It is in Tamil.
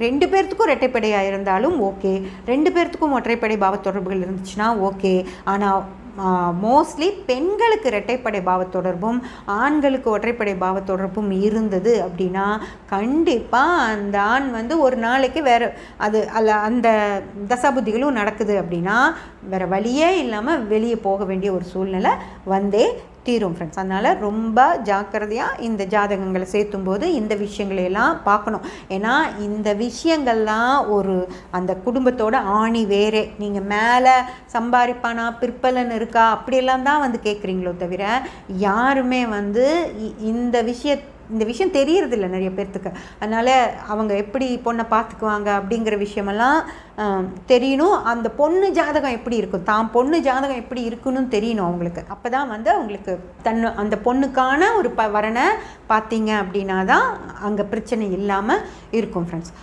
2 பேர்த்துக்கும் இரட்டைப்படையாக இருந்தாலும் ஓகே, 2 பேர்த்துக்கும் ஒற்றைப்படை பாவ தொடர்புகள் இருந்துச்சுன்னா ஓகே. ஆனால் மோஸ்ட்லி பெண்களுக்கு இரட்டைப்படை பாவ தொடர்பும் ஆண்களுக்கு ஒற்றைப்படை பாவ தொடர்பும் இருந்தது அப்படின்னா கண்டிப்பாக அந்த ஆண் வந்து ஒரு நாளைக்கு வேறு அது அந்த தசாபுத்திகளும் நடக்குது அப்படின்னா வேறு வழியே இல்லாமல் வெளியே போக வேண்டிய ஒரு சூழ்நிலை வந்தே தீரும் ஃப்ரெண்ட்ஸ். அதனால் ரொம்ப ஜாக்கிரதையாக இந்த ஜாதகங்களை சேர்த்தும்போது இந்த விஷயங்களையெல்லாம் பார்க்கணும். ஏன்னா இந்த விஷயங்கள்லாம் ஒரு அந்த குடும்பத்தோட ஆணி வேறே. நீங்கள் மேலே சம்பாதிப்பானா பிற்பலன் இருக்கா அப்படியெல்லாம் தான் வந்து கேட்குறீங்களோ தவிர யாருமே வந்து இந்த விஷயம் தெரியறதில்ல நிறைய பேர்த்துக்கு. அதனால் அவங்க எப்படி பொண்ணை பார்த்துக்குவாங்க அப்படிங்கிற விஷயமெல்லாம் தெரியணும். அந்த பொண்ணு ஜாதகம் எப்படி இருக்கும், தான் பொண்ணு ஜாதகம் எப்படி இருக்குன்னு தெரியணும் அவங்களுக்கு. அப்போ தான் வந்து அவங்களுக்கு அந்த பொண்ணுக்கான ஒரு வரனை பார்த்தீங்க அப்படின்னா தான் அங்கே பிரச்சனை இல்லாமல் இருக்கும் ஃப்ரெண்ட்ஸ்.